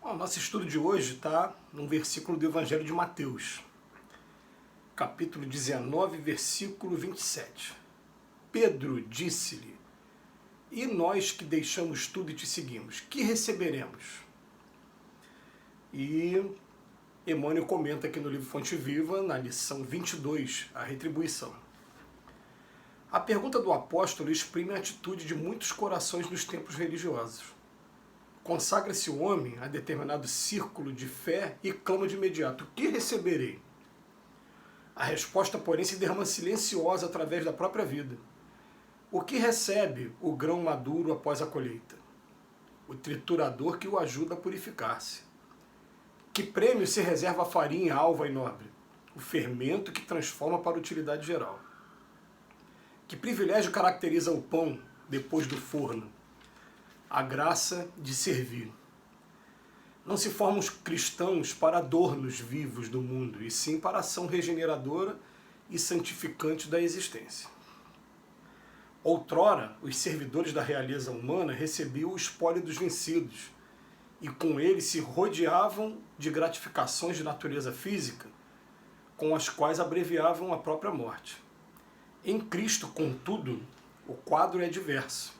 Bom, o nosso estudo de hoje está num versículo do Evangelho de Mateus, capítulo 19, versículo 27. Pedro disse-lhe: "E nós que deixamos tudo e te seguimos, que receberemos?" E Emmanuel comenta aqui no livro Fonte Viva, na lição 22, a retribuição. A pergunta do apóstolo exprime a atitude de muitos corações nos tempos religiosos. Consagra-se o homem a determinado círculo de fé e clama de imediato: "O que receberei?" A resposta, porém, se derrama silenciosa através da própria vida. O que recebe o grão maduro após a colheita? O triturador que o ajuda a purificar-se. Que prêmio se reserva a farinha alva e nobre? O fermento que transforma para utilidade geral. Que privilégio caracteriza o pão depois do forno? A graça de servir. Não se formam os cristãos para adornos vivos do mundo, e sim para a ação regeneradora e santificante da existência. Outrora, os servidores da realeza humana recebiam o espólio dos vencidos, e com ele se rodeavam de gratificações de natureza física, com as quais abreviavam a própria morte. Em Cristo, contudo, o quadro é diverso.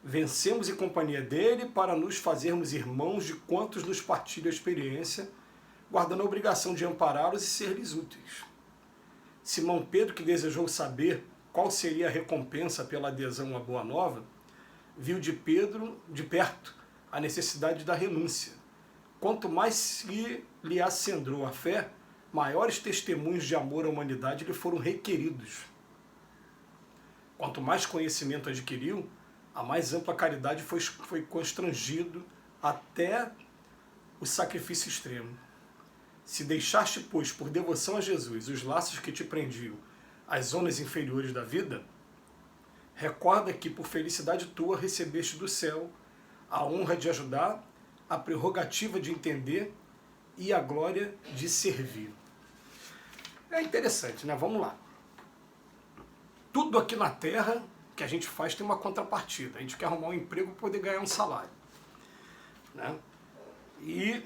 Vencemos em companhia dele para nos fazermos irmãos de quantos nos partilham a experiência, guardando a obrigação de ampará-los e ser-lhes úteis. Simão Pedro, que desejou saber qual seria a recompensa pela adesão à Boa Nova, viu de perto a necessidade da renúncia. Quanto mais se lhe acendrou a fé, maiores testemunhos de amor à humanidade lhe foram requeridos. Quanto mais conhecimento adquiriu, a mais ampla caridade foi constrangido até o sacrifício extremo. Se deixaste, pois, por devoção a Jesus, os laços que te prendiam às zonas inferiores da vida, recorda que, por felicidade tua, recebeste do céu a honra de ajudar, a prerrogativa de entender e a glória de servir. É interessante, né? Vamos lá. Tudo aqui na Terra que a gente faz tem uma contrapartida. A gente quer arrumar um emprego para poder ganhar um salário, né? E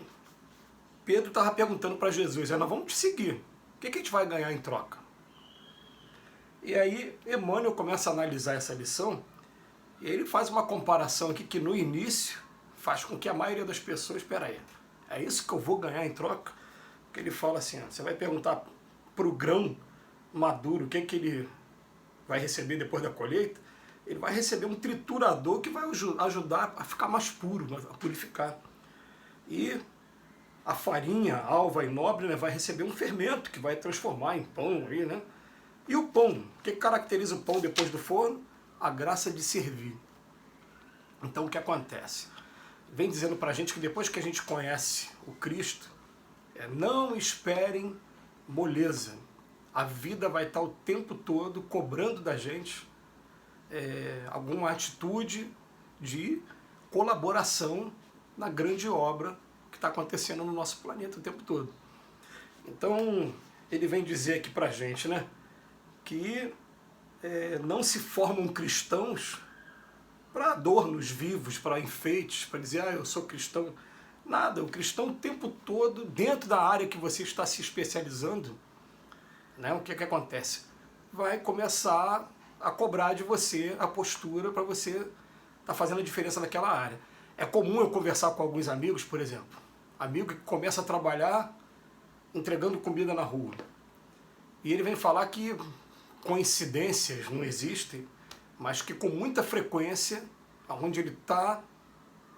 Pedro estava perguntando para Jesus: "Nós vamos te seguir. O que a gente vai ganhar em troca?" E aí Emmanuel começa a analisar essa lição e ele faz uma comparação aqui que no início faz com que a maioria das pessoas: "Espera aí, é isso que eu vou ganhar em troca?" Porque ele fala assim: você vai perguntar para o grão maduro o que ele vai receber depois da colheita. Ele vai receber um triturador que vai ajudar a ficar mais puro, a purificar. E a farinha alva e nobre, né, vai receber um fermento que vai transformar em pão aí, né? E o pão, o que caracteriza o pão depois do forno? A graça de servir. Então o que acontece? Vem dizendo pra gente que depois que a gente conhece o Cristo, não esperem moleza. A vida vai estar o tempo todo cobrando da gente alguma atitude de colaboração na grande obra que está acontecendo no nosso planeta o tempo todo. Então, ele vem dizer aqui pra gente, né, que não se formam cristãos para adornos vivos, para enfeites, para dizer: eu sou cristão. Nada, o cristão o tempo todo, dentro da área que você está se especializando, né, o que acontece? Vai começar a cobrar de você a postura para você estar fazendo a diferença naquela área. É comum eu conversar com alguns amigos, por exemplo, amigo que começa a trabalhar entregando comida na rua. E ele vem falar que coincidências não existem, mas que com muita frequência, onde ele está,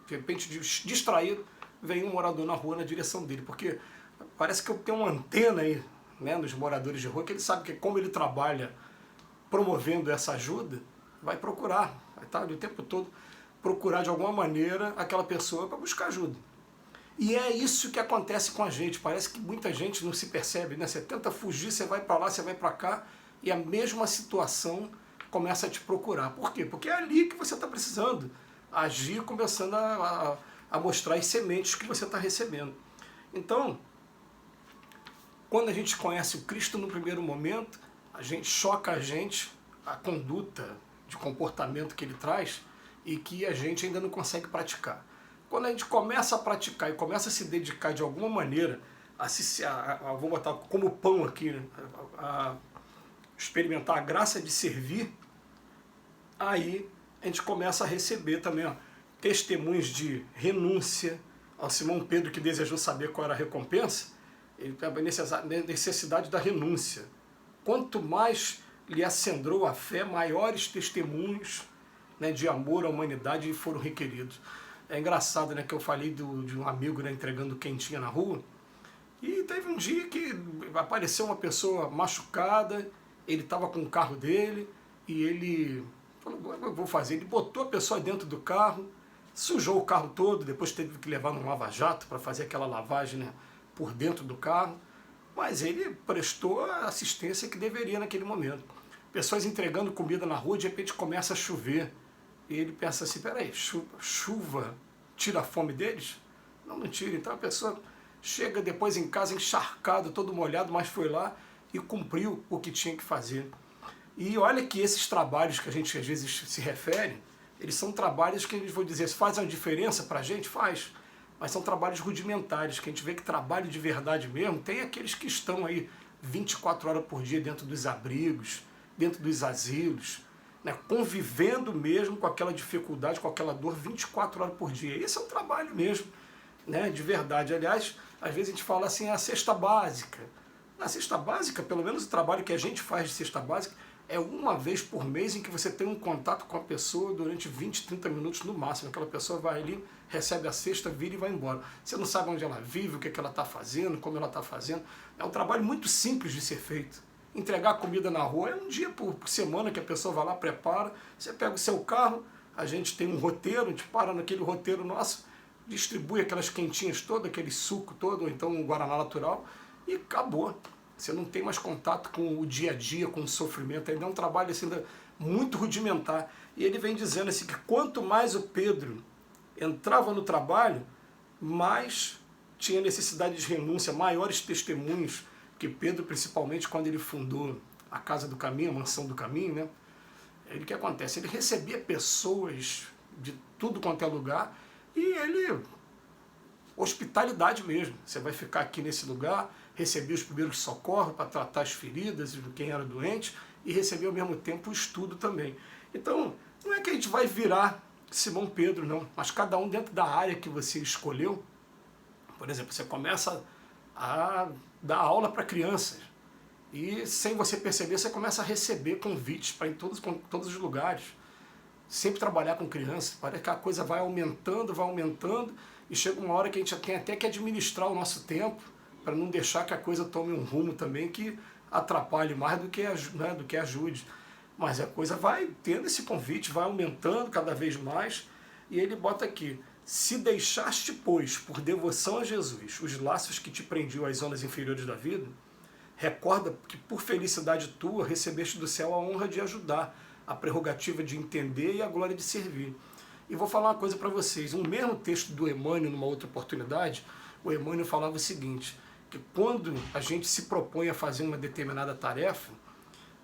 de repente distraído, vem um morador na rua na direção dele. Porque parece que eu tenho uma antena aí, né, nos moradores de rua, que ele sabe que como ele trabalha promovendo essa ajuda, vai procurar, vai estar o tempo todo procurar de alguma maneira aquela pessoa para buscar ajuda. E é isso que acontece com a gente. Parece que muita gente não se percebe, né? Você tenta fugir, você vai para lá, você vai para cá, e a mesma situação começa a te procurar. Por quê? Porque é ali que você está precisando agir, começando a mostrar as sementes que você está recebendo. Então, quando a gente conhece o Cristo no primeiro momento, choca a conduta de comportamento que ele traz e que a gente ainda não consegue praticar. Quando a gente começa a praticar e começa a se dedicar de alguma maneira, vou botar como pão aqui, né? a experimentar a graça de servir, aí a gente começa a receber também, ó, testemunhos de renúncia. Ao Simão Pedro, que desejou saber qual era a recompensa, ele teve a necessidade da renúncia. Quanto mais lhe acendrou a fé, maiores testemunhos, né, de amor à humanidade foram requeridos. É engraçado, né, que eu falei de um amigo, né, entregando quentinha na rua, e teve um dia que apareceu uma pessoa machucada, ele estava com o carro dele, e ele falou, eu vou fazer, ele botou a pessoa dentro do carro, sujou o carro todo, depois teve que levar num lava-jato para fazer aquela lavagem, né, por dentro do carro, mas ele prestou a assistência que deveria naquele momento. Pessoas entregando comida na rua, de repente começa a chover, e ele pensa assim, peraí, chuva tira a fome deles? Não, não tira. Então a pessoa chega depois em casa encharcado, todo molhado, mas foi lá e cumpriu o que tinha que fazer. E olha que esses trabalhos que a gente às vezes se refere, eles são trabalhos que eles vão dizer, fazem uma diferença para a gente? Faz. Mas são trabalhos rudimentares, que a gente vê que trabalho de verdade mesmo, tem aqueles que estão aí 24 horas por dia dentro dos abrigos, dentro dos asilos, né, convivendo mesmo com aquela dificuldade, com aquela dor 24 horas por dia. Esse é um trabalho mesmo, né, de verdade. Aliás, às vezes a gente fala assim, a cesta básica. Na cesta básica, pelo menos o trabalho que a gente faz de cesta básica, é uma vez por mês em que você tem um contato com a pessoa durante 20, 30 minutos no máximo. Aquela pessoa vai ali, recebe a cesta, vira e vai embora. Você não sabe onde ela vive, o que ela está fazendo, como ela está fazendo. É um trabalho muito simples de ser feito. Entregar comida na rua é um dia por semana que a pessoa vai lá, prepara. Você pega o seu carro, a gente tem um roteiro, a gente para naquele roteiro nosso, distribui aquelas quentinhas todas, aquele suco todo, ou então um guaraná natural, e acabou. Você não tem mais contato com o dia a dia, com o sofrimento. Ainda é um trabalho assim, muito rudimentar. E ele vem dizendo assim, que quanto mais o Pedro entrava no trabalho, mais tinha necessidade de renúncia, maiores testemunhos, que Pedro, principalmente quando ele fundou a Casa do Caminho, a Mansão do Caminho, né? O que acontece? Ele recebia pessoas de tudo quanto é lugar, e ele, hospitalidade mesmo, você vai ficar aqui nesse lugar, receber os primeiros socorros para tratar as feridas de quem era doente e receber ao mesmo tempo o estudo também. Então, não é que a gente vai virar Simão Pedro, não, mas cada um dentro da área que você escolheu. Por exemplo, você começa a dar aula para crianças e, sem você perceber, você começa a receber convites para ir em todos os lugares. Sempre trabalhar com crianças, parece que a coisa vai aumentando, e chega uma hora que a gente tem até que administrar o nosso tempo para não deixar que a coisa tome um rumo também que atrapalhe mais do que ajude. Mas a coisa vai tendo esse convite, vai aumentando cada vez mais, e ele bota aqui, se deixaste, pois, por devoção a Jesus, os laços que te prendiam às zonas inferiores da vida, recorda que por felicidade tua recebeste do céu a honra de ajudar, a prerrogativa de entender e a glória de servir. E vou falar uma coisa para vocês, um mesmo texto do Emmanuel, numa outra oportunidade, o Emmanuel falava o seguinte, que quando a gente se propõe a fazer uma determinada tarefa,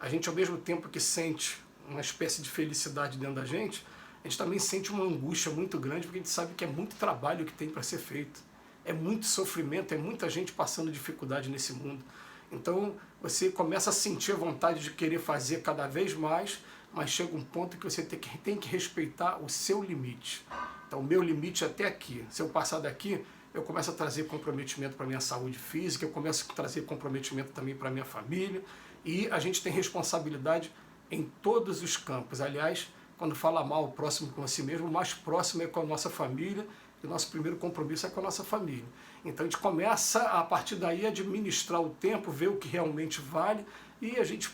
a gente, ao mesmo tempo que sente uma espécie de felicidade dentro da gente, a gente também sente uma angústia muito grande, porque a gente sabe que é muito trabalho que tem para ser feito. É muito sofrimento, é muita gente passando dificuldade nesse mundo. Então, você começa a sentir a vontade de querer fazer cada vez mais, mas chega um ponto que você tem que respeitar o seu limite. Então, o meu limite é até aqui. Se eu passar daqui, eu começo a trazer comprometimento para a minha saúde física, eu começo a trazer comprometimento também para a minha família, e a gente tem responsabilidade em todos os campos. Aliás, quando fala mal o próximo com si mesmo, o mais próximo é com a nossa família, e o nosso primeiro compromisso é com a nossa família. Então a gente começa, a partir daí, a administrar o tempo, ver o que realmente vale, e a gente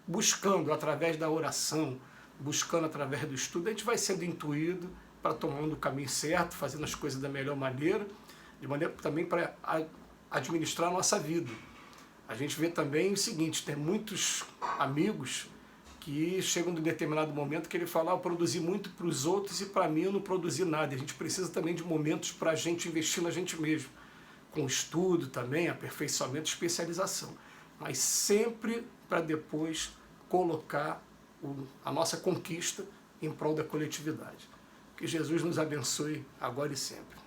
buscando através da oração, buscando através do estudo, a gente vai sendo intuído para tomando o caminho certo, fazendo as coisas da melhor maneira, de maneira também para administrar a nossa vida. A gente vê também o seguinte, tem muitos amigos que chegam em um determinado momento que ele fala, eu produzi muito para os outros e para mim eu não produzi nada. A gente precisa também de momentos para a gente investir na gente mesmo, com estudo também, aperfeiçoamento, especialização. Mas sempre para depois colocar a nossa conquista em prol da coletividade. Que Jesus nos abençoe agora e sempre.